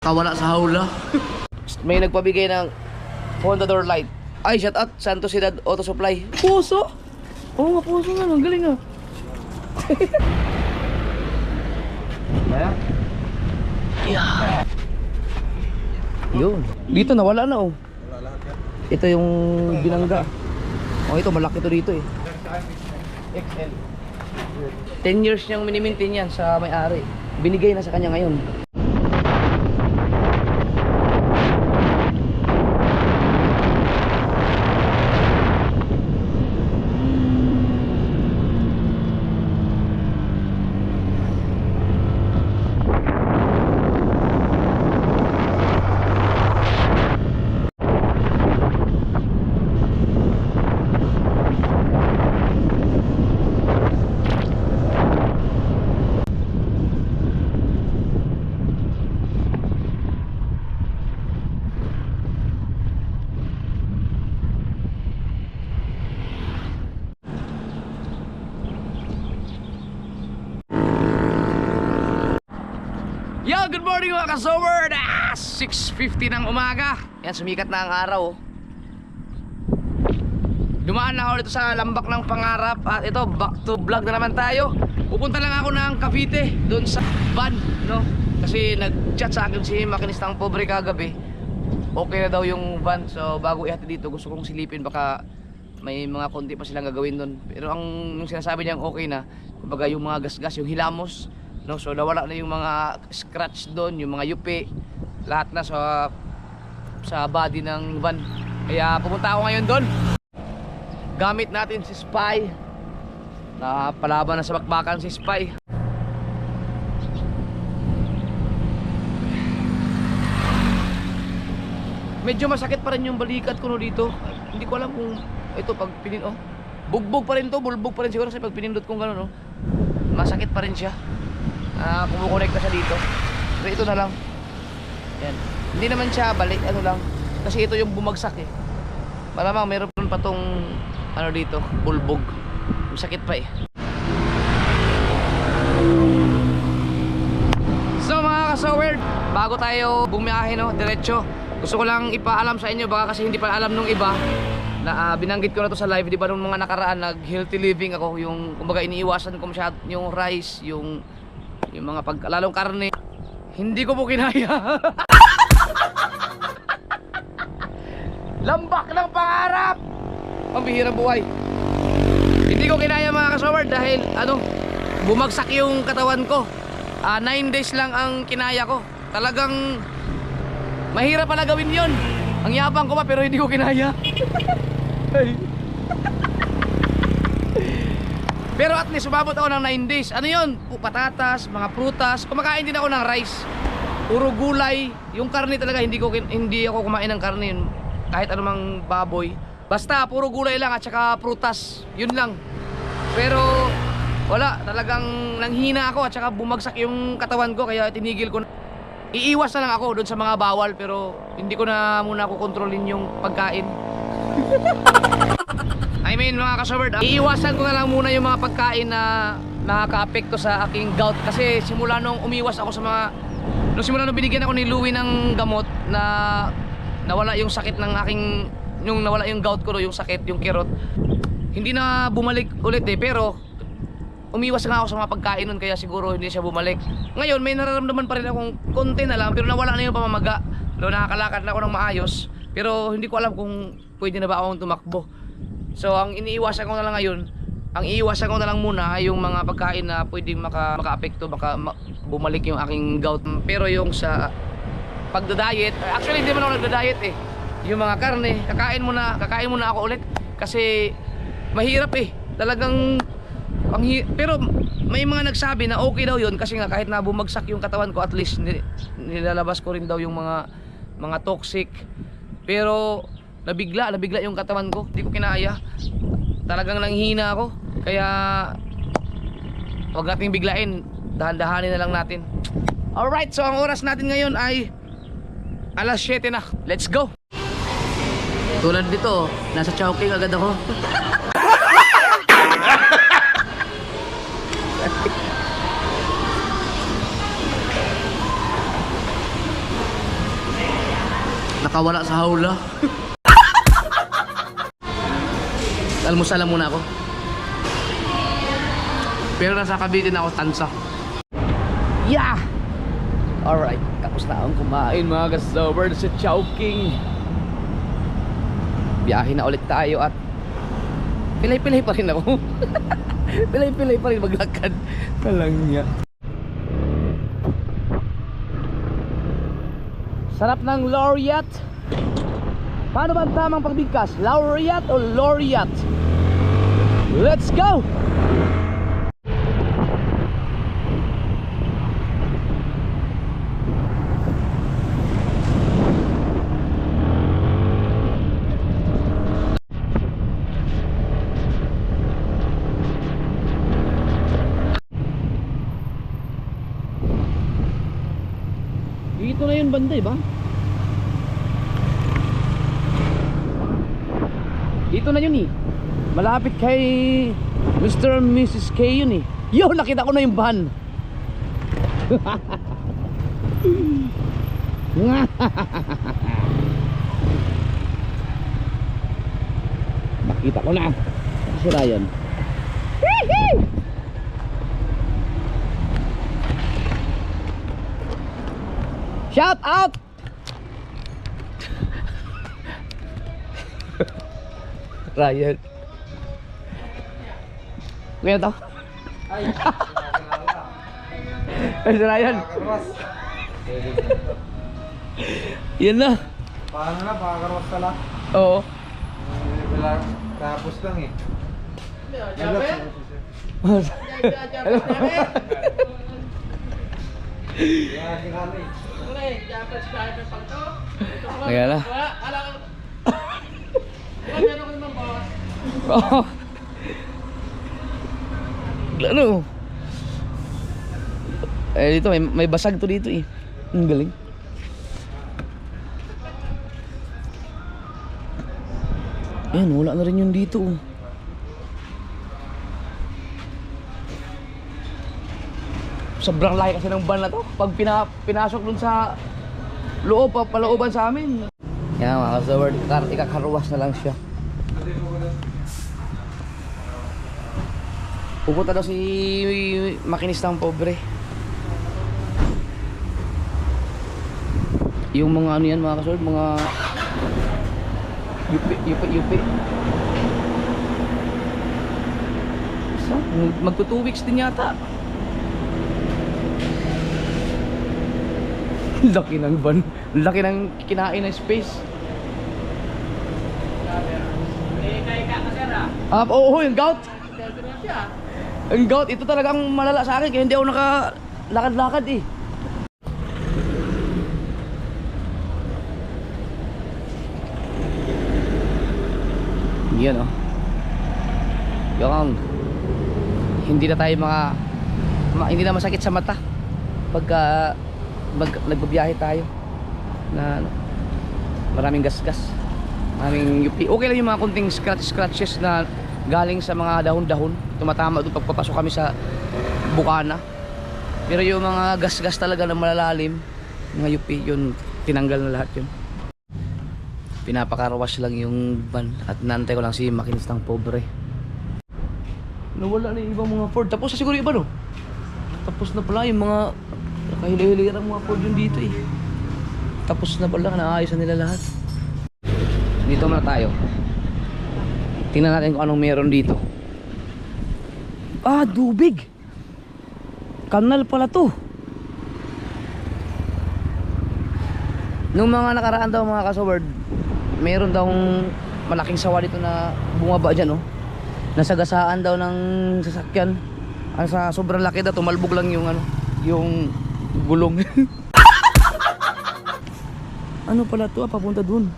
nakawala sa hawla. May nagpabigay ng Honda door light. Ay, shout out Santos Ciudad Auto Supply. Puso? Oo nga, puso nga. Ang galing nga. Yeah. Yun. Dito nawala na oh. Ito yung binangga. Oh, ito malaki to dito eh. XL. 10 years niyang minimaintain yan sa may-ari. Binigay na sa kanya ngayon. Yo, good morning mga ka-sober! 6:50 ng umaga. Yan, sumikat na ang araw. Dumaan na ako dito sa Lambak ng Pangarap. At ito, back to vlog na naman tayo. Pupunta lang ako ng Cavite, doon sa van, no? Kasi nag-chat sa akin si makinistang pobre kagabi. Okay na daw yung van. So bago ihati dito, gusto kong silipin. Baka may mga konti pa silang gagawin doon. Pero yung sinasabi niyang okay na, kumbaga yung mga gas-gas, yung hilamos, no? So nawala na yung mga scratch doon, yung mga yupi, lahat na sa body ng van. Kaya pupunta ako ngayon doon. Gamit natin si Spy. Napalaban na sa bakbakan si Spy. Medyo masakit pa rin yung balikat ko no dito. Hindi ko alam kung ito pag bugbog pa rin to, bulbog pa rin siguro kasi pag pinindot kong gano'n, no? Masakit pa rin siya. Kumukonekta siya dito. Pero ito na lang. Yan. Hindi naman siya balik, ano lang. Kasi ito yung bumagsak eh. Malamang meron pa tong ano dito, bulbog. Masakit pa eh. So mga ka-sower, bago tayo bumiyahe no, diretso, gusto ko lang ipaalam sa inyo, baka kasi hindi pa alam nung iba na binanggit ko na to sa live, di ba nung mga nakaraan nag healthy living ako, yung kumbaga iniiwasan ko masyado yung rice, yung mga lalong karne. Hindi ko po kinaya. Lambak ng Pangarap, pambihirang buhay. Hindi ko kinaya mga ka-sower dahil bumagsak yung katawan ko. 9 days lang ang kinaya ko. Talagang mahirap pala gawin yon. Ang yabang ko pa pero hindi ko kinaya. Pero at least umabot ako ng 9 days. Ano yun? Patatas, mga prutas. Kumakain din ako ng rice. Puro gulay. Yung karne talaga hindi ako kumain ng karne yun. Kahit anumang baboy. Basta puro gulay lang at saka prutas. Yun lang. Pero wala, talagang nanghina ako at saka bumagsak yung katawan ko kaya tinigil ko na. Iiwas na lang ako doon sa mga bawal pero hindi ko na muna ako kontrolin yung pagkain. I mean mga ka-sober, iiwasan ko na lang muna yung mga pagkain na nakaka-apekto sa aking gout. Kasi simula nung umiwas ako sa simula nung binigyan ako ni Louie ng gamot na nawala yung sakit ng nawala yung gout ko, yung sakit, yung kirot. Hindi na bumalik ulit eh, pero umiwas nga ako sa mga pagkain nun kaya siguro hindi siya bumalik. Ngayon may nararamdaman pa rin akong konti na lang pero nawala na yung pamamaga. Pero nakakalakad na ako ng maayos. Pero hindi ko alam kung pwede na ba akong tumakbo. So ang iniiwasan ko na lang ngayon, ang iiwasan ko na lang muna ay yung mga pagkain na pwedeng maka-apekto, baka bumalik yung aking gout. Pero yung sa pagda-diet, actually hindi man ako nagda-diet eh. Yung mga karne, kakain muna ako ulit kasi mahirap eh. Talagang pero may mga nagsabi na okay daw yun kasi nga kahit na bumagsak yung katawan ko at least nilalabas ko rin daw yung mga toxic. Pero nabigla yung katawan ko, hindi ko kinaya. Talagang nanghina ako. Kaya wag nating biglain, dahan-dahanin na lang natin. Alright, so ang oras natin ngayon ay alas 7 na. Let's go. Tulad dito, nasa Chowking agad ako. Nakawala sa hawla. Almusal lang muna ako. Pero nasa Cavite na ako, tansa. Yeah! Alright, tapos na akong kumain mga ka-sober sa Chowking. Biyahe na ulit tayo at pilay-pilay pa rin ako. Pilay-pilay pa rin maglakad. Talang niya. Sarap ng Laureate. Paano ba ang tamang pagbigkas? Laureate o Laureate? Let's go! Dito na yun banda, ba? Dito na yun eh. Malapit kay Mr. and Mrs. K yun eh. Yo, nakita ko na yung van. Nakita ko na. Si Ryan. Shout out! Ryan. Kaya to? Ay. Ay, si Ryan. Yan na. Paano na? Pakakarwas ka lang? Oo. Wala, tapos lang eh. Kaya na. Oo. Ano? Eh dito may basag to dito eh. Ang galing. Ayan, wala na rin yun dito oh. Sobrang laki kasi ng van na to. Pag pinasok dun sa loob, palooban sa amin. Yan mga ka-sober, ikakaruwas na lang siya. Pupunta daw si makinistang pobre. Yung mga ano yan mga ka-sober, mga yupi. So, magto 2 weeks din yata. Laki ng van. Laki ng kinain ng space. Oo, yung gout. Ang gout, ito talagang malala sa akin kaya hindi ako nakalakad-lakad eh. Yan oh. Yung hindi na tayo hindi na masakit sa mata pagka nagbabiyahe tayo na ano, maraming gasgas, maraming yupi. Okay lang yung mga kunting scratches na galing sa mga dahon-dahon, tumatama doon pagpapasok kami sa bukana. Pero yung mga gasgas talaga na malalalim, mga yupi, yun tinanggal na lahat yun. Pinapakaruwash lang yung van at nantay ko lang si makinistang pobre. Nawala na yung ibang mga Ford. Tapos na siguro yung iba no? Tapos na pala yung mga kahili-hilirang mga Ford yun dito eh. Tapos na pala, naayos na nila lahat. Dito muna tayo. Tingnan natin kung anong meron dito. Ah, tubig. Kanal pala to. Nung mga nakaraan daw mga ka-sober, meron daw malaking sawa dito na bumaba dyan oh. Nasagasaan daw ng sasakyan. Sa sobrang laki daw, tumalbog lang yung ano, yung gulong. Ano pala to? Papunta dun.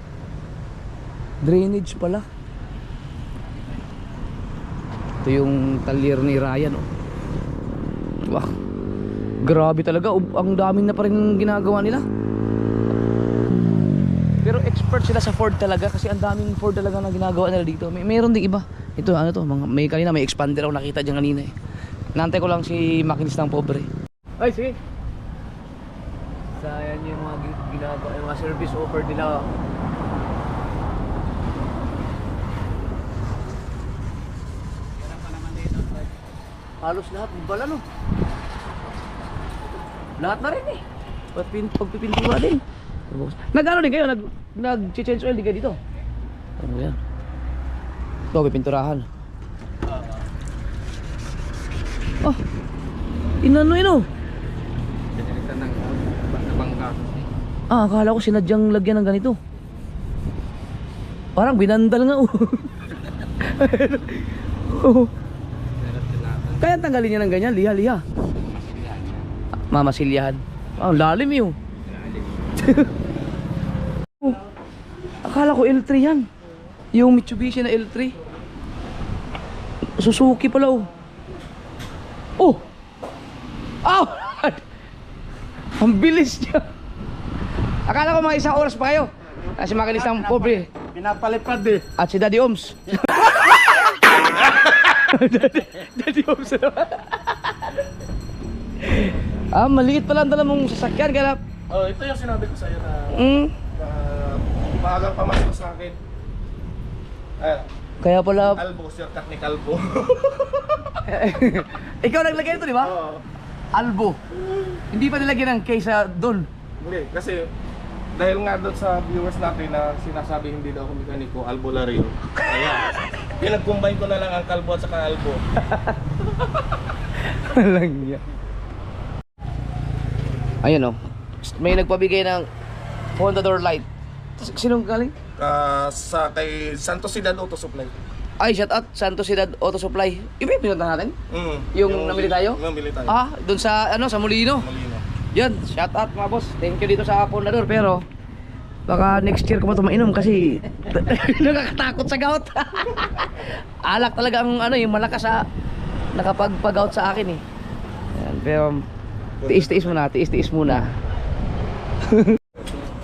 Drainage pala. Ito yung talyer ni Ryan oh. Wah, grabe talaga. Ang daming na pa rin ginagawa nila. Pero expert sila sa Ford talaga kasi ang daming Ford talaga na ginagawa nila dito. Meron ding iba. Ito ano to, may kanina may expander ako nakita diyan kanina eh. Nantay ko lang si makinistang pobre. Ay sige. Sayang nyo yung mga ginagawa, yung mga service offer nila. Halos lahat, bala no. Lahat na rin eh. Pagpipintura din. Nag-ano din kayo? Nag-change oil din kayo dito? Ano yan? Ito, pipinturahan. Oh! Inano yun oh! Pinalitan ng bangka. Ah, akala ko sinadyang lagyan ng ganito. Parang binandal nga oh. Oh. Kaya tanggalin niya ng ganyan, liha-liha. Mamasilyahan. Ah, lalim yun. Oh, akala ko L3 yan. Yung Mitsubishi na L3. Suzuki pala oh. Oh! Oh! Ang bilis niya. Akala ko mga isang oras pa kayo. Kasi makinistang pobre. Pinapalipad eh. At si Daddy Oms. Daddy Oms naman. Ah, maliit pala ang dala mong sasakyan, galap. Oh, ito yung sinabi ko sa'yo na maagang pamasok sa akin. Kaya pala... Kalbo, shortcut ni Kalbo. Ikaw naglagay nito, di ba? Oo. Albo. Hindi pa nilagyan ng K sa doon. Hindi, kasi dahil nga doon sa viewers natin na sinasabi hindi daw ako mekaniko, albularyo. Kaya, pinag-combine ko na lang ang Kalbo at saka Albo. Walang niya. Ayun oh. May nagpabigay ng Honda door light. Sinong galing? Sa kay Santos Ciudad Auto Supply. Ay, shout out Santos Ciudad Auto Supply. Iba yung pinuntahan natin? Yung namili tayo? Namili tayo. Ah, doon sa ano, sa Molino. Molino. Yan, shout out mga boss. Thank you dito sa Pondador, pero baka next year ko pa ito mainom kasi nakakatakot sa gout. Alak talaga ang ano, yung malakas sa nakapagpag-gout sa akin eh. Yan, pero tiis-tiis muna, tiis-tiis muna.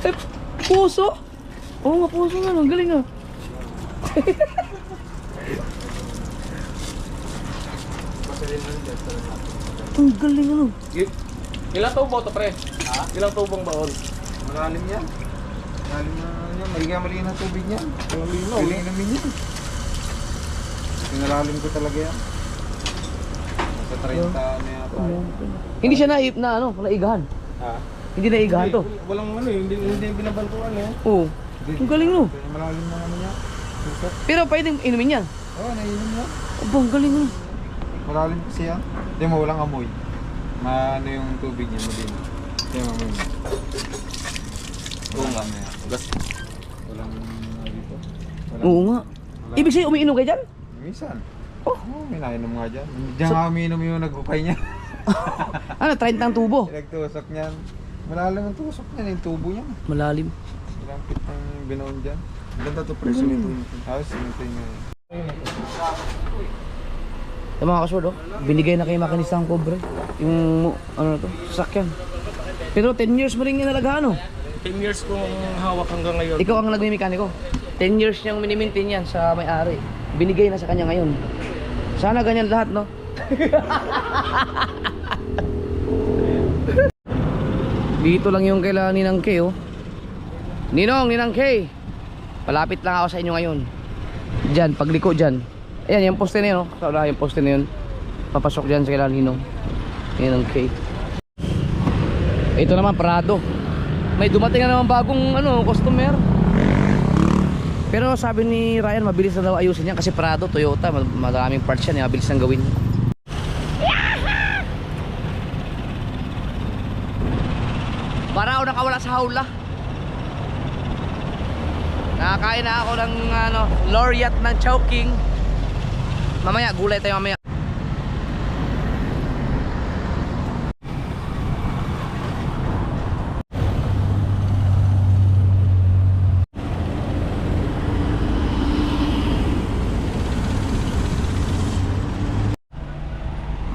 Eh, puso? Oo nga, puso nga, ang galing ah. Ang galing ano. Ilang tubo to, pre? Ha? Ilang tubong baon? Malalim yan. Malalim na yan. Maliga-maliga na tubig yan. Malino. Galing namin yan. Pinalalim ko talaga yan. Nasa 30 na yata. Hindi siya na ano, naigahan. Ha? Hindi naigahan to. Walang ano eh, hindi binabantuan eh. Oo. Ang galing no. Malalim na ano yan. Pusat. Pero pwedeng inumin yan. Oo, nainom yan. Aba, ang galing no. Malalim kasi yan. Hindi mo, walang amoy. Ano yung tubig niya, malino. Hindi mo amoy. Oo nga. Ano yan. Gas. Walang dito. Oo nga. Ibig sabihin umiinom ka dyan? Minsan. Oo, may nainom nga dyan. Diyan nga umiinom yung nagupay niya. Ano, 30 ang tubo. Nagtusok niyan. Malalim ang tusok niyan, yung tubo niya. Malalim. Ilang feet ang binoon dyan. Ganda to pre, simento yun. Tapos simento yun ngayon. Yung mga kasword, oh, binigay na kay makinista ang kobre. Yung, ano na to, sasakyan. Pero 10 years mo rin yung nalagahan, oh. 10 years kong hawak hanggang ngayon. Ikaw ang nagmimekaniko. 10 years niyang minimaintain yan sa may-ari. Binigay na sa kanya ngayon. Sana ganyan lahat, no? Dito lang yung kailangan ni Nang Kay, oh. Ninang Kay. Palapit lang ako sa inyo ngayon. Diyan, pagliko diyan. Ayan, yung poste na yun, oh. Sa yung poste na yun. Papasok diyan sa kailangan Ninong. Ninang Kay. Ito naman, Prado. May dumating na naman bagong ano, customer. Pero sabi ni Ryan, mabilis na daw ayusin yan kasi Prado, Toyota, maraming parts yan, mabilis nang gawin. Para ako nakawala sa hawla. Nakakain na ako ng ano, laureate ng Chowking. Mamaya, gulay tayo mamaya.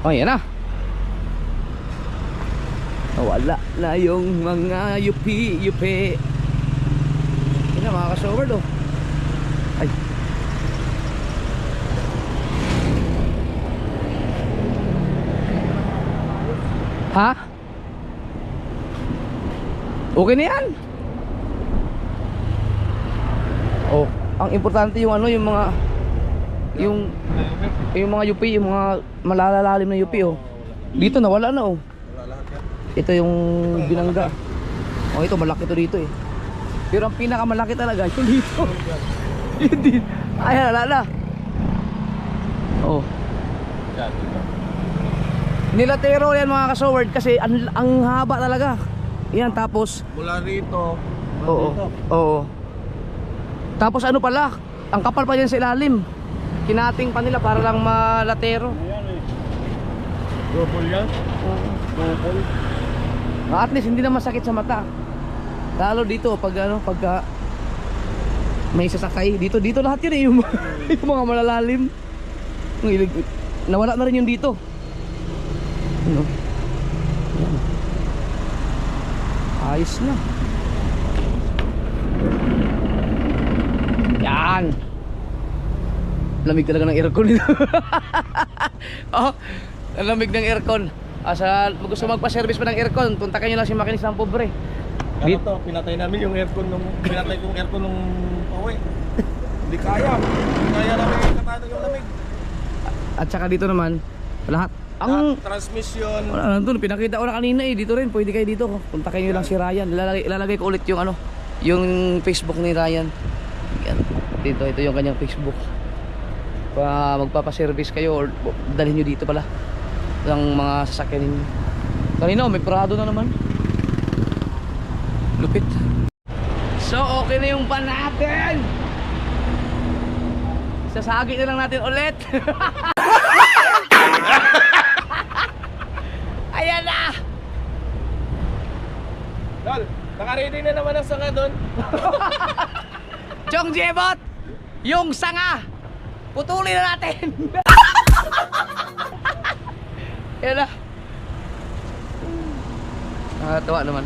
Oh, yan na. Wala na yung mga yupi-yupi. Yan na mga ka-shower do. Ay. Ha? Okay na yan. Oh, ang importante yung ano, yung mga yung mga UP, yung mga malalalim na UP oh. Dito nawala na oh. Wala lahat yan. Ito yung binangga. Oh, ito malaki to dito eh. Pero ang pinakamalaki talaga yung dito. Yun din. Ay, wala na. Oh. Yan, dito. Nilatero yan mga kasoward kasi ang haba talaga. Yan tapos Mula rito. oo. Dito. Oo. Tapos ano pala? Ang kapal pa yan sa ilalim. Kinating pa nila para lang malatero. Ayan eh. Double yan. Double. At least hindi na masakit sa mata. Lalo dito pag ano, pagka may sasakay dito lahat yun eh yung, yung mga malalalim. Nawala na rin yung dito. Ano? Yan. Ayos na. Yan. Lamig talaga ng aircon nito. Oh, ang lamig ng aircon. Sa gusto magpa-service pa ng aircon, kontakin niyo lang si makinis ng pobre. Ano to, pinatay namin yung aircon nung pinatay kong aircon nung pauwi. Hindi kaya. Hindi kaya namin katano yung lamig. At saka dito naman, lahat ang Transmission. wala nandun, pinakita ko na kanina eh, dito rin, pwede kayo dito. Kontakin niyo lang si Ryan. Ilalagay ko ulit yung ano, yung Facebook ni Ryan. Yan. Dito, ito yung kanyang Facebook. Pa magpapa-service kayo or dalhin niyo dito pala ng mga sasakyan ninyo. Kanina, may Prado na naman. Lupit. So, okay na yung pan natin. Sasagi na lang natin ulit. Ayan na. Lol, naka-ready na naman ang sanga doon. Chong Jebot, yung sanga, putulin na natin. Ayan na. Nakakatawa naman.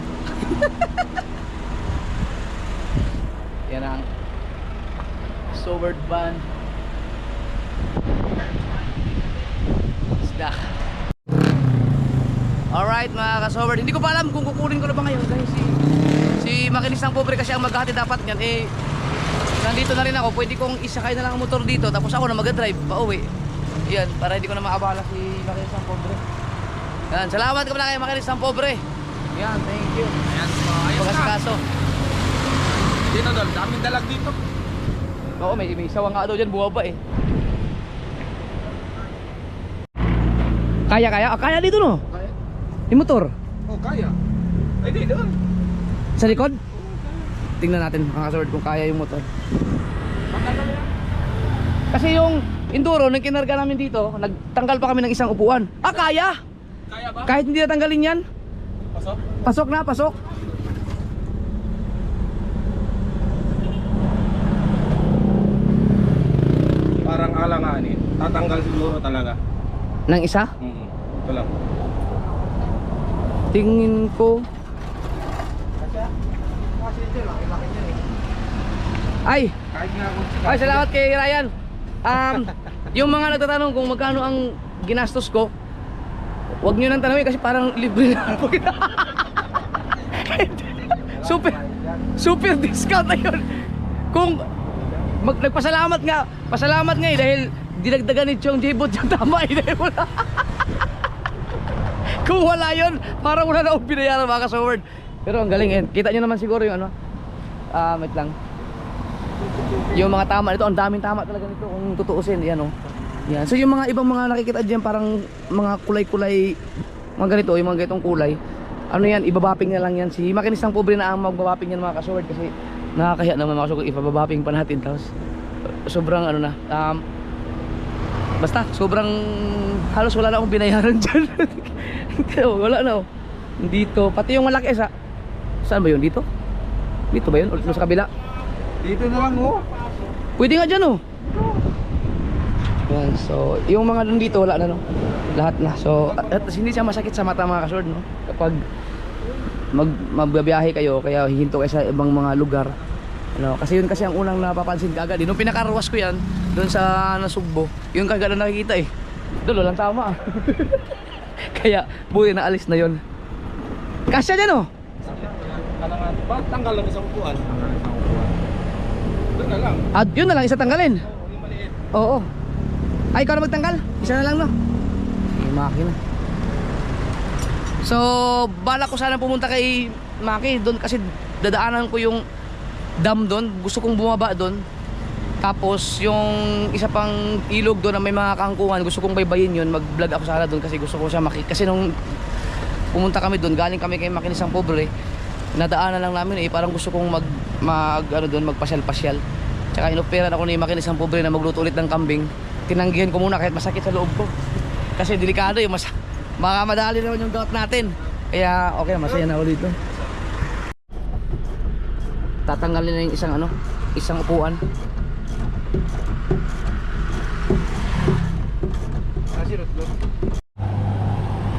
Yan ang Sobered van. Isda. Alright mga ka-sobered, hindi ko pa alam kung kukunin ko na ba ngayon dahil si makinis ng pobre kasi ang maghati dapat yan eh. Nandito na rin ako, pwede kong isakay na lang ang motor dito tapos ako na mag-drive pa uwi. Yan, para hindi ko na maabala si makinis ng pobre. Yan, salamat ka pala kay makinis ng pobre. Yan, thank you. Ayan, so ayos na. Pagkasikaso. Dito doon, daming dalag dito. Oo, may sawa nga daw dyan, buwaba eh. Kaya? Kaya dito no? Kaya? Yung motor? Oh, kaya. Ay, di doon. Sa likod? Tingnan natin mga kasword kung kaya yung motor. Kasi yung enduro nang kinarga namin dito, nagtanggal pa kami ng isang upuan. Ah, kaya? Kaya ba? Kahit hindi natanggalin yan? Pasok? Pasok na, pasok. Parang alanganin. Tatanggal siguro talaga. Nang isa? Ito lang. Tingin ko. Ay! Kahit nga ako. Ay, salamat kay Ryan. Yung mga nagtatanong kung magkano ang ginastos ko, wag nyo nang tanongin kasi parang libre na po. Super discount na yun. Kung nagpasalamat nga, pasalamat nga eh dahil dinagdagan ni Chong Jebot yung tama eh dahil wala. Kung wala yun, parang wala na akong binayaran mga ka-sobered. Pero ang galing eh. Kita nyo naman siguro yung ano. Wait lang. Yung mga tama nito, ang daming tama talaga nito kung tutuusin. Yan oh. Yan. So yung mga ibang mga nakikita dyan parang mga kulay-kulay, mga ganito, yung mga ganitong kulay. Ano yan, ibabaping na lang yan. Si makinis ng pobre na ang magbabaping yan mga ka-sobered kasi nakakahiya naman mga ka-sobered ipababaping pa natin. Tapos sobrang ano na, basta sobrang halos wala na akong binayaran dyan. Wala na oh. Dito, pati yung malaki saan ba yun? Dito? Dito ba yun? O sa kabila? Dito na lang oh. Pwede nga dyan oh. Yan, so yung mga dun dito wala na no. Lahat na. So at hindi siya masakit sa mata mga kasword no. Kapag magbabiyahe kayo kaya hihinto kayo sa ibang mga lugar. Ano, kasi yun kasi ang unang napapansin kagad. Nung pinakarwas ko yan doon sa Nasugbo, yun kagad na nakikita eh. Doon walang tama. Kaya buti na alis na yun. Kasya dyan oh. Kalangan. Bakit tanggal lang isang upuan? Ang galing ng upuan. Doon na lang. At yun na lang, isa tanggalin. Oo, yung maliit. Oo. Ay, ikaw na magtanggal. Isa na lang, no? May makina. So, bala ko sana pumunta kay Maki doon kasi dadaanan ko yung dam doon. Gusto kong bumaba doon. Tapos yung isa pang ilog doon na may mga kangkungan, gusto kong baybayin yun. Mag-vlog ako sana doon kasi gusto ko siya kasi nung pumunta kami doon, galing kami kay Maki ni Sang Pobre, nadaanan lang namin parang gusto kong ano doon, magpasyal-pasyal. Tsaka inoperan ako ni Maki ni Sang Pobre na magluto ulit ng kambing. Tinanggihan ko muna kahit masakit sa loob ko. Kasi delikado yung baka madali naman yung gout natin. Kaya okay, masaya na ulit ito. Tatanggalin na yung isang upuan.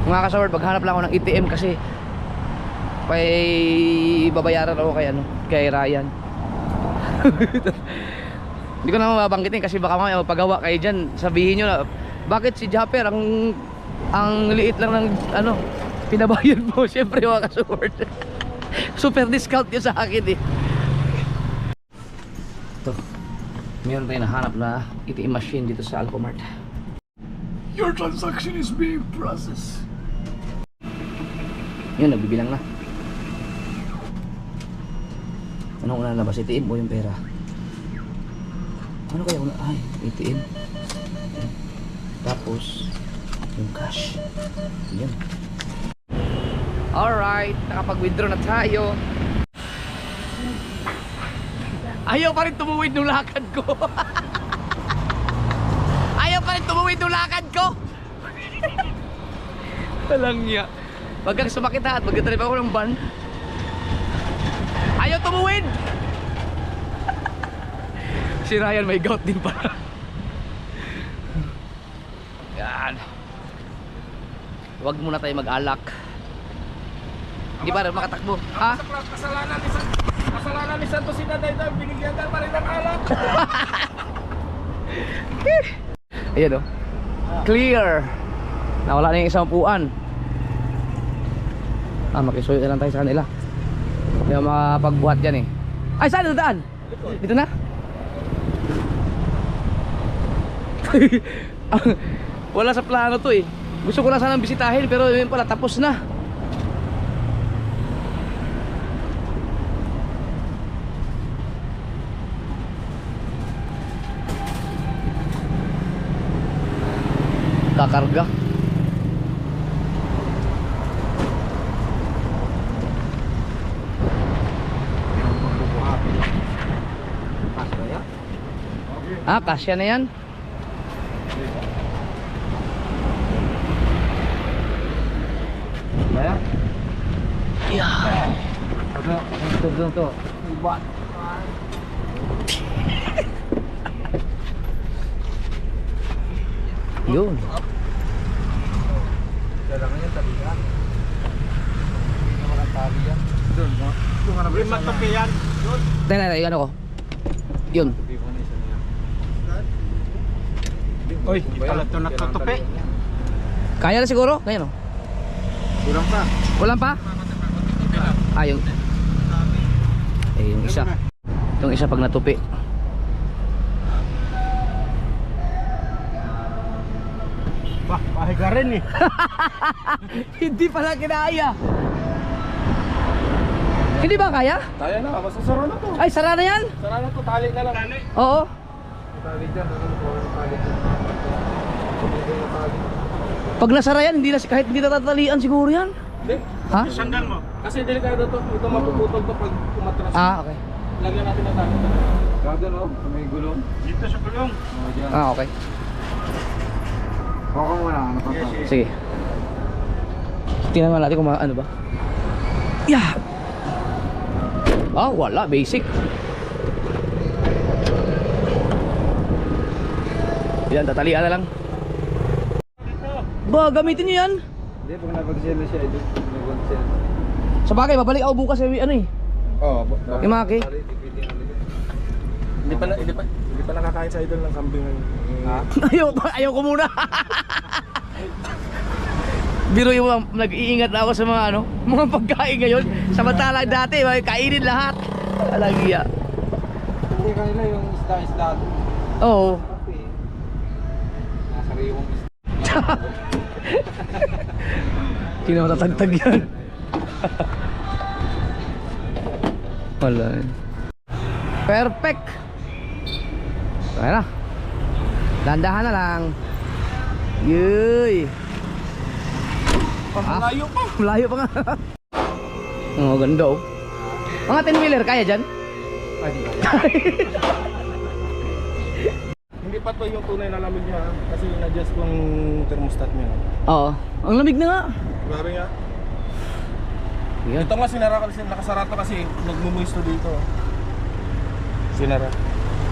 Mga kasaward, maghanap lang ako ng ATM kasi may babayaran ako kay Ryan. Hindi ko na mabanggitin kasi baka mamaya mapagawa kayo dyan. Sabihin nyo na, bakit si Japper ang liit lang ng pinabayad mo? Siyempre mga kasaward. Super discount yun sa akin eh. Ito, meron tayong nahanap na ATM machine dito sa Alcomart. Your transaction is being processed. Yun, nagbibilang na. Anong una na ba? ATM o yung pera? Ano kaya una? Ay, ATM. Tapos yung cash. Yan. Alright, nakapag-withdraw na tayo. Ayaw pa rin tumuwid ng lakad ko. Ayaw pa rin tumuwid ng lakad ko. Walang niya. Pagka sumakit ha at magkatrip ako ng van, ayaw tumuwid. Si Ryan may gout din pala. Yan. Huwag muna tayo mag-alak. Hindi pa rin makatakbo. Ha? Kasalanan ni Santos si Daday daw, binigyan daw pa rin ng alak. Ayan o. Clear. Nawala na yung isang upuan. Makisuyo na lang tayo sa kanila. Hindi ako makapagbuhat dyan eh. Ay, saan dadaan? Dito na? Wala sa plano to eh. Gusto ko lang sanang bisitahin pero yun pala tapos na. Kakarga. Kasya na yan. Kaya? Yeah. Ito. What? Yun. Kailangan yan talihan. Hindi naman ang tali yan. Doon, no? Ito nga naman Matupi yan. Tayo, ano ko? Yun. Uy, pala ito nakatupi. Kaya na siguro? Kaya no? Kulang pa. Walang pa? Yung yung isa. Itong isa pag natupi. Pahiga rin eh. Hindi pala kinaya. Hindi ba kaya? Kaya na, masasara na to. Ay, sara na yan? Sara na to, tali na lang. Oo. Tali dyan, tali dyan. Pag nasara yan, kahit hindi natatalian siguro yan. Hindi. Ha? Sanggal mo. Kasi delikado to. Ito mapuputol to pag kumatras. Okay. Lagyan natin na tali. Gado no, may gulong. Dito sa gulong. Dyan. Okay. Baka muna, ano pa pa. Sige. Tingnan natin kung ano ba. Yeah. Wala, basic. Yan, tatalian na lang. Ba, gamitin nyo yan. Hindi, pag napag-sell siya, ito. Nag-sell. Sa bagay, babalik ako bukas Oo, yung Maki. Hindi pa nakakain sa idol ng kambing. Ha? Ayaw ko muna. Biro yung nag-iingat na ako sa mga ano, mga pagkain ngayon. Samantalang dati, may kainin lahat. Alagiya. Hindi kanila yung isda-isda. Oo. Kasi, nasariwang isda. Hindi na matatagtag yan. Wala. Perfect. Okay na. Dandahan na lang. Yuy. Malayo pa. Malayo pa nga. Oh, ganda oh. Mga 10-wheeler, kaya dyan? Ah, di ba? Hindi pa to yung tunay na lamig niya kasi in-adjust ko yung thermostat niya. Oo. Ang lamig na nga. Grabe nga. Yan. Ito nga sinara kasi nakasara to kasi nagmumuisto dito. Sinara.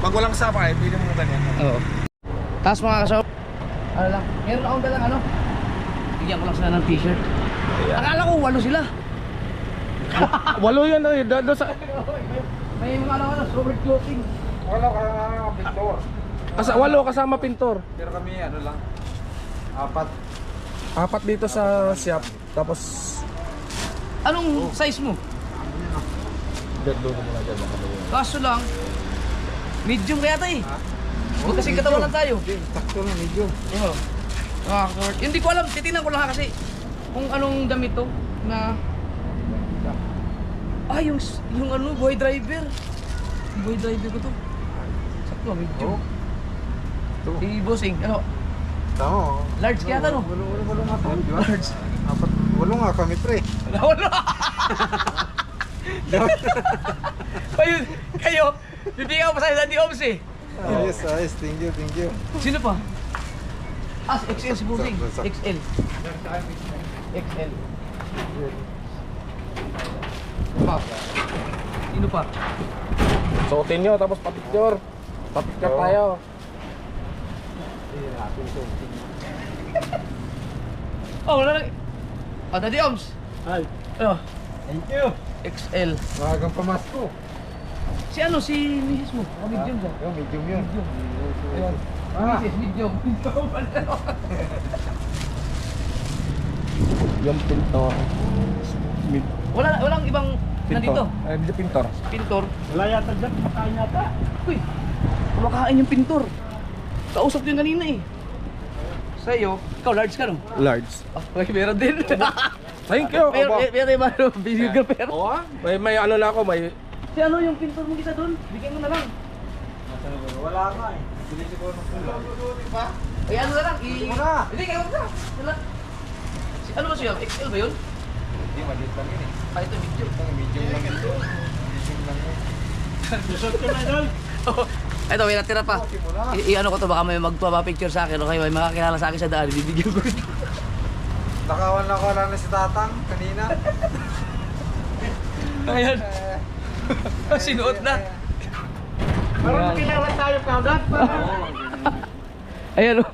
Pag walang sapa eh, pwede mo ganyan. Oo. Tapos mga kasama, ano lang, meron akong dalang ano. Bigyan ko lang sila ng t-shirt. Akala ko 8 sila. Walo yan eh, do sa May mga ano, Robert clothing. Wala ka pintor. walo kasama pintor. Pero kami ano lang. 4. 4 dito sa shop. Tapos Anong size mo? doon mo na dyan makatuloy. Kaso lang, medium kaya tayo eh. Kasi katawan lang tayo. Hindi, sakto lang medyo. Oo. Hindi ko alam, titingnan ko lang kasi kung anong damit to na yung ano, boy driver. Boy driver ko to. Sakto, medium. Ito. Bossing, ano, Tama. large kaya ta no? Walo nga kami, di ba? Large. Walo nga kami, pre. Wala. Ayun, kayo, bibigyan ko pa sa Daddy Oms eh. Ayos, ayos. Thank you, thank you. Sino pa? XL si Bossing. Sakto. XL. XL. Pa. Sino pa? Suotin nyo tapos pa-picture. Pa-picture Oo. tayo. Oh, wala lang. Oh, Daddy Oms. Hi. Oh, Thank you. XL. Magang pamasko. Si ano, si Mrs. mo? Oh, medium siya. Yung medium yun. Medium. Ayun. Ah, medium. Medium pala. Yung pintor. Walang ibang nandito. Dito pintor. Pintor. Wala yata dyan, makain yata. Uy, kumakain yung pintor. Kausap ko yung kanina eh. Sa'yo, ikaw large ka no? Large. Ah, okay, meron din. Thank you. Meron yung ano, videographer. Oo ah. May ano na ako, may Si ano yung pintor mo kita doon? Bigyan mo na lang. Wala nga eh. Bili siguro ng pula. Ay ano na lang, Mo na. Hindi, kayo na. Wala. Si ano ba siya? XL ba yun? Hindi, maliit lang yun eh. Ah, ito medium. Medium lang yun. Medium lang yun. Ito, may natira pa. I-ano ko to, baka may magpapapicture sa akin o kaya may makakilala sa akin sa daan, bibigyan ko ito. Nakawan na si Tatang kanina. Ayan. Sinuot na. Parang kilala tayo kagad pa. Ayan o.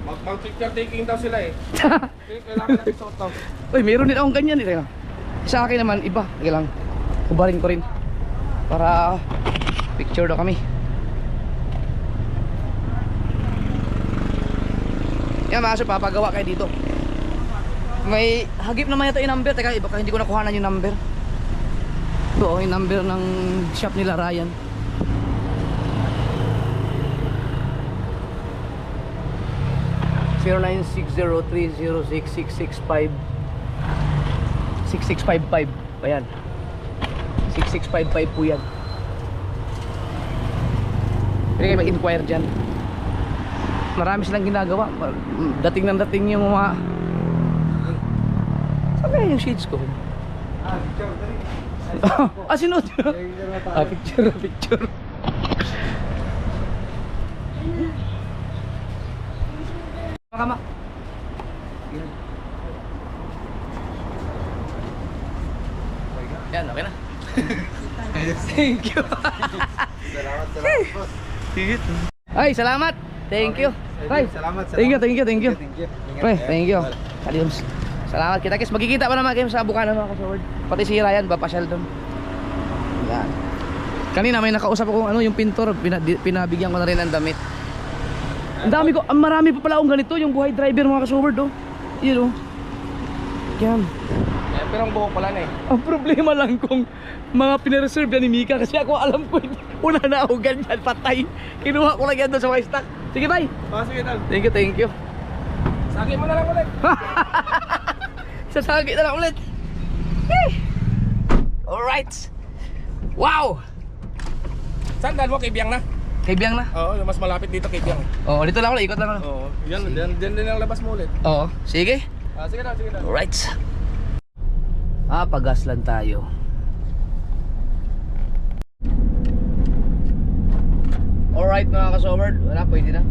mag-picture taking daw sila eh. Kailangan natin suot daw. Uy, meron din akong ganyan. Teka lang. Sa akin naman, iba. Teka lang. Kubarin ko rin. Para picture daw kami. Yan mga sir, papagawa kayo dito. May hagip naman ito yung number. Teka, iba hindi ko nakuhanan yung number. Ito oh, yung number ng shop nila Ryan. (0960306665) 6655. Ayan. 6655 po yan. Pwede kayo mag-inquire dyan. Marami silang ginagawa. Dating ng dating yung mga... Saan kaya yung shades ko? Picture dali. Sinod. Picture. Makama. Yan, okay na. Thank you. Salamat, boss. Ay, salamat. Thank you. Ay, Salamat. thank you. Thank you. Pre, thank you. Adios. Salamat kita guys. Magkikita pa naman kayo sa Bukana mga kasaward. Pati si Ryan, papasyal doon. Yan. Kanina may nakausap ako ano yung pintor, pinabigyan ko na rin ng damit. Ang dami ko, ang marami pa pala akong ganito, yung buhay driver mga ka-Soberd, oh. Yun, oh. Yan. Eh, pero ang buhok pala na eh. Ang problema lang kung mga pinareserve yan ni Mika kasi ako alam ko, una na ako ganyan, patay. Kinuha ko lang yan doon sa mga stock. Sige, bye. Sige, Tal. Thank you, thank you. Sagi mo na lang ulit. Sasagi na lang ulit. Alright. Wow. Saan dahil mo? Kay Biang na? Kay Biang na? Oo, yung mas malapit dito kay Biang. Oo, dito lang ulit, ikot lang ulit. Oo, yan din ang labas mo ulit. Oo, sige. Sige na, sige na. Alright. Pagas lang tayo. Alright mga ka-Soberd, wala, pwede na.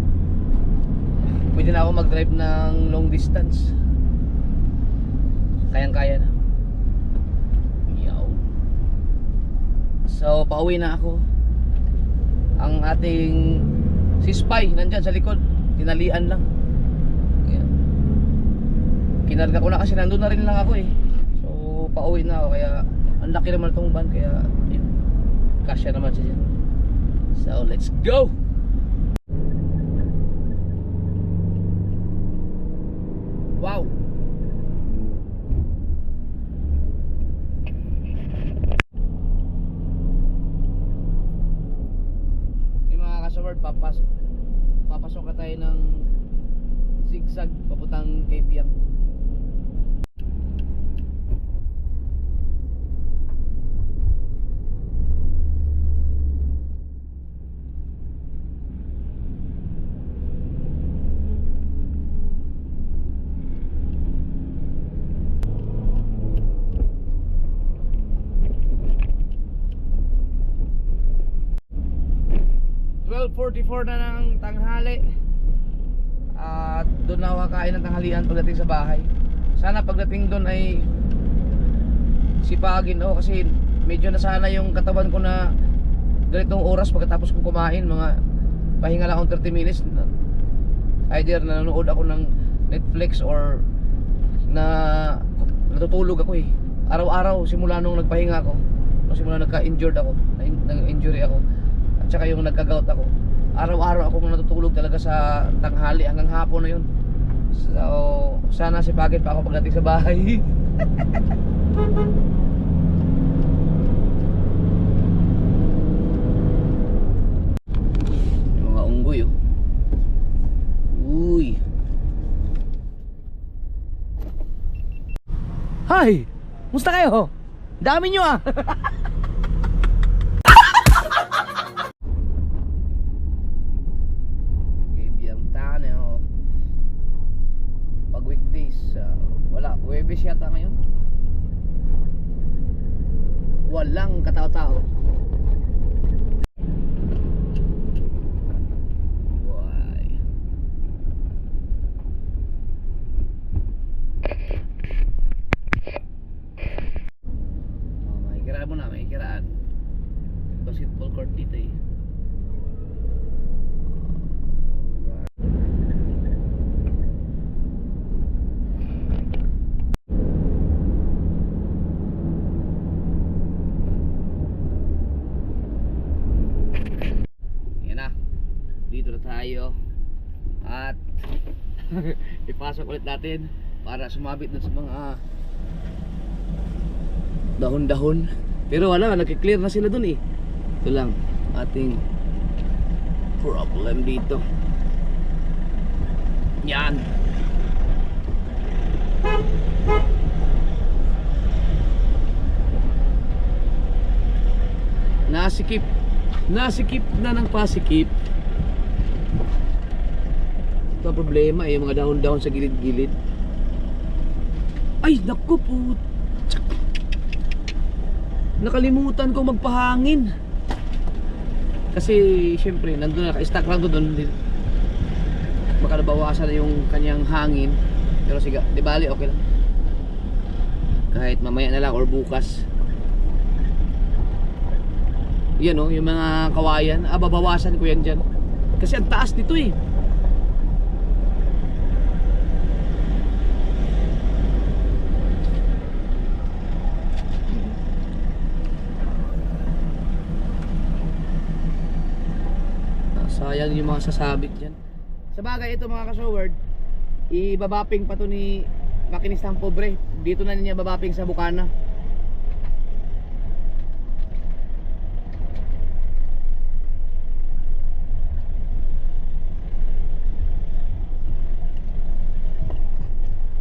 Pwede na ako mag-drive ng long distance. Kayang-kaya na. Yaw. So, pauwi na ako. Ang ating si Spy nandyan sa likod, tinalian lang. Ayan. Kinarga ko na kasi nandun na rin lang ako eh. So, pauwi na ako kaya ang laki naman itong van kaya yun, kasya naman siya dyan. So, let's go! Wow! Yung mga ka-Soberd, papasok na tayo ng zigzag papuntang kay Biang. .44 na ng tanghali at doon na ako kakain ng tanghalian pagdating sa bahay. Sana pagdating doon ay sipagin ako kasi medyo nasana yung katawan ko na ganitong oras pagkatapos kong kumain, mga pahinga lang akong 30 minutes, either nanonood ako ng Netflix or natutulog ako eh. Araw-araw simula nung nagpahinga ako, simula nagka-injured ako, nag-injury ako at saka yung nagka-gout ako, araw-araw akong natutulog talaga sa tanghali hanggang hapon na yun. So sana sipagin pa ako pagdating sa bahay. Yung mga unggoy oh. Uy. Hi! Musta kayo? Dami nyo ah! Pag weekdays, wala. Huwebes yata ngayon. Walang katao-tao. Why? Oh, makikiraan mo na, makikiraan. Basketball court dito eh. Dito na tayo at ipasok ulit natin para sumabit dun sa mga dahon-dahon, pero wala, nagki-clear na sila dun eh. Ito lang ating problem dito. Yan. Nasikip na ng pasikip. Ito ang problema eh, yung mga dahon-dahon sa gilid-gilid. Ay, naku po. Nakalimutan ko magpahangin. Kasi syempre, nandun na, naka-stack lang doon. Baka nabawasan na yung kanyang hangin. Pero sige, di bali, okay lang. Kahit mamaya na lang or bukas. Yan oh, yung mga kawayan, babawasan ko yan dyan. Kasi ang taas nito eh. Sayang yung mga sasabit dyan. Sa bagay ito mga ka-showard, ibabaping pa to ni makinistang pobre. Dito na niya babaping sa bukana.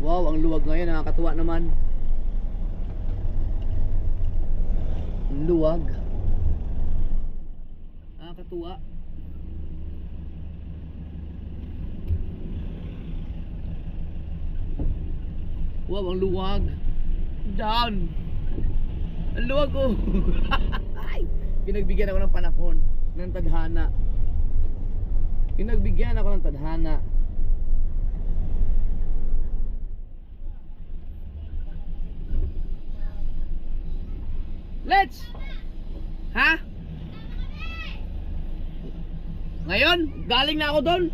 Wow, ang luwag ngayon, nakakatuwa naman. Ang luwag. Nakakatuwa. Wow, ang luwag. Down. Ang luwag oh. Ay, pinagbigyan ako ng panahon, ng tadhana. Pinagbigyan ako ng tadhana. Let's! Ha? Ngayon? Galing na ako doon?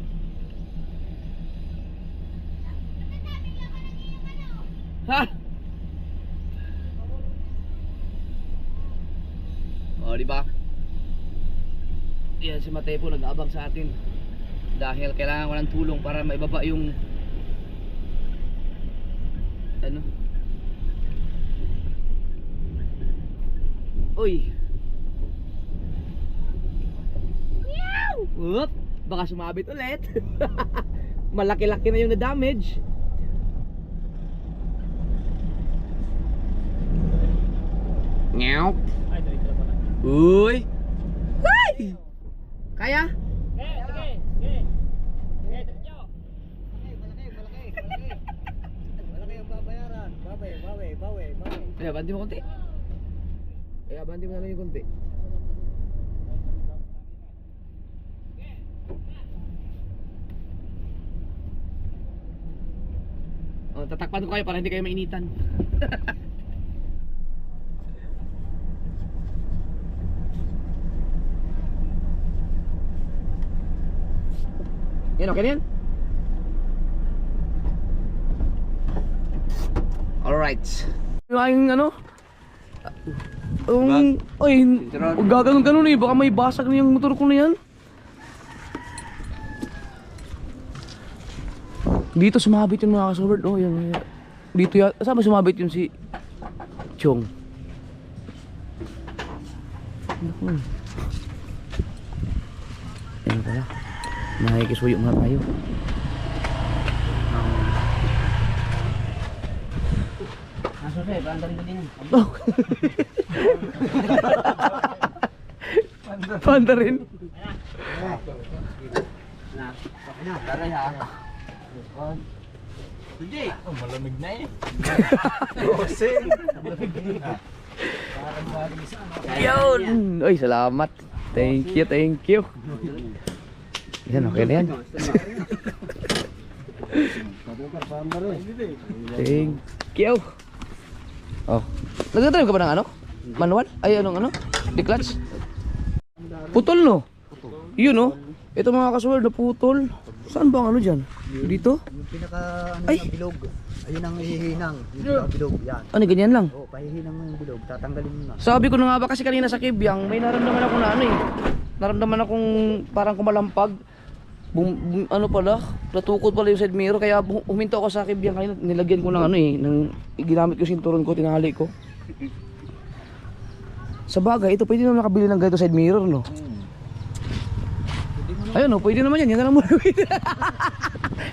Ha? O, di ba? Yan si Mateo po nag-aabang sa atin. Dahil kailangan ko ng tulong para maibaba yung ano? Uy. Meow! Whoop! Baka sumabit ulit. Malaki-laki na yung na-damage. Meow. Uy. Ay! Kaya? Malaki ang babayaran. Bawi. Kaya banti mo konti. Kaya banti mo na lang yung konti. Oh, tatakpan ko kayo para hindi kayo mainitan. Yan, okay na yan? Alright. Yung ano? Ay, huwag gaganon-ganon eh. Baka may basag na yung motor ko na yan. Dito sumabit yung mga kasobert. Oh, yan. Dito yan. Saan ba sumabit yung si Chong? Yan pala. Nakikisuyo nga tayo. Sir, banda rin din. Oh. Banda rin. Taray ha. Sige. Oh, malamig na eh. Yun. Oy, salamat. Thank you. Yan, okay na yan. Thank you. Oh, nagdadrive ka ba ng ano? Manual? Ay, anong ano? Di-clutch? Putol no? Yun no? Ito mga kasuward na putol. Saan ba ang ano dyan? Dito? Yung pinaka ano Ay! ng bilog. Ayun ang hihinang. Yung pinaka bilog. Yan. Ano, ganyan lang? Oo, pahihinang mo yung bilog. Tatanggalin mo na. Sabi ko na nga ba kasi kanina sa Kibyang, may naramdaman ako na ano eh. Naramdaman akong parang kumalampag. Ano pala, natukod pala yung side mirror, kaya huminto ako sa Kibyang kanina. Nilagyan ko ng ano eh, ginamit ko sinturon ko, tinali ko. Sa bagay, ito pwede naman nakabili ng ganito side mirror no? Ayun no, pwede naman yan, yan na lang muna.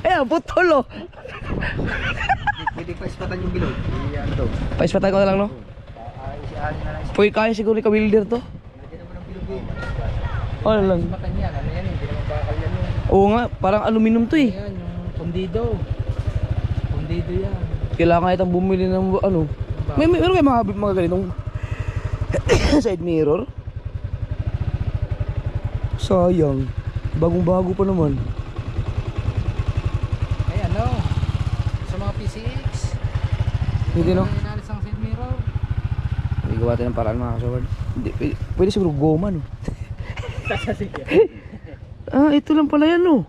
Ayan, putol oh. Pwede pa ispatan yung bilog. Yan to. Paispatan ko na lang no? Isialin na lang. Pwede kaya siguro ni ka-builder to? Lagyan naman ng bilog eh. Ano lang? Ispatan yan. Ano yan eh. Hindi naman bakal yan eh. Oo nga, parang aluminum to eh. Yan, yung pundido. Pundido yan. Kailangan itang bumili ng ano. Meron kayo mga ganitong side mirror. Sayang. Bagong-bago pa naman. Ay ano? Sa mga PCX. Hindi no? Inalis ang side mirror. Hindi gawa tayo ng paraan mga kasawad. Pwede siguro goma no. Ah, ito lang pala yan no.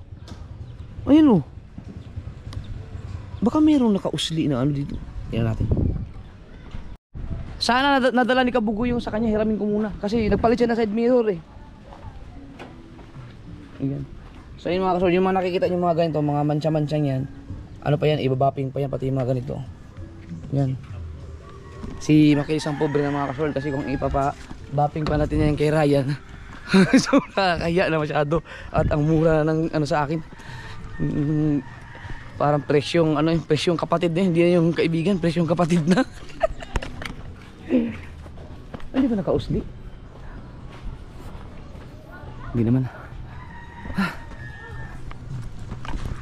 Ayun no. Baka mayroong nakausli na ano dito. Tingnan natin. Sana nadala ni Kabugo yung sa kanya, hiramin ko muna. Kasi nagpalit siya na side mirror eh. Ayan. So yun mga kasol, yung mga nakikita nyo mga ganito, mga mancha-manchang yan, ano pa yan, ibabaping pa yan, pati yung mga ganito. Yan. Si makilis ang pobre ng mga kasol kasi kung ipapa-bapping pa natin yan kay Ryan, so nakakaya na masyado. At ang mura ng ano sa akin. Parang presyong, ano yung presyong kapatid na, hindi na yung kaibigan, presyong kapatid na. Hindi ba nakausli? Hindi naman.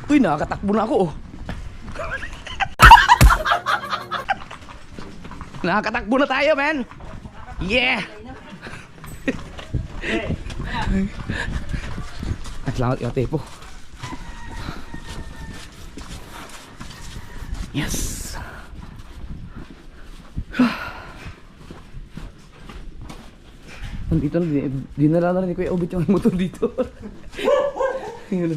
Uy, nakakatakbo na ako oh. Nakakatakbo na tayo, man. Yeah. At salamat yung tepo. Yes. Nandito na, dinala na rin ni Kuya Obit yung motor dito. Yun.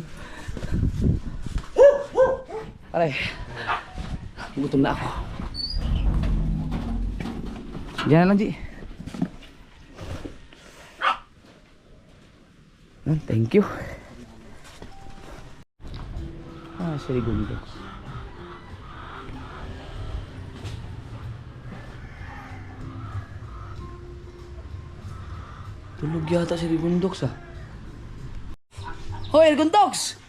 Aray, gutom na ako. Diyan lang, G. Thank you. Sirigundo. Tulog yata si Rigundox ah. Hoy, Rigundox!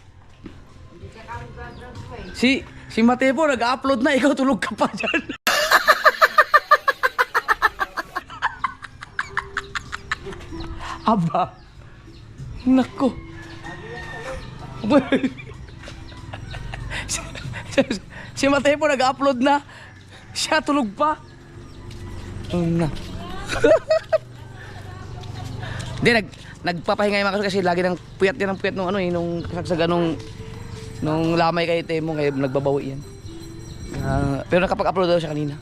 Si Matepo nag-upload na, ikaw tulog ka pa dyan. Aba. Nako. Si Matepo nag-upload na. Siya tulog pa. Na. Hindi, nagpapahinga yung mga kasi lagi ng puyat yan ng puyat nung ano eh, nung kasagsaga nung lamay kay Temo, kaya nagbabawi yan. Pero nakapag-upload daw siya kanina.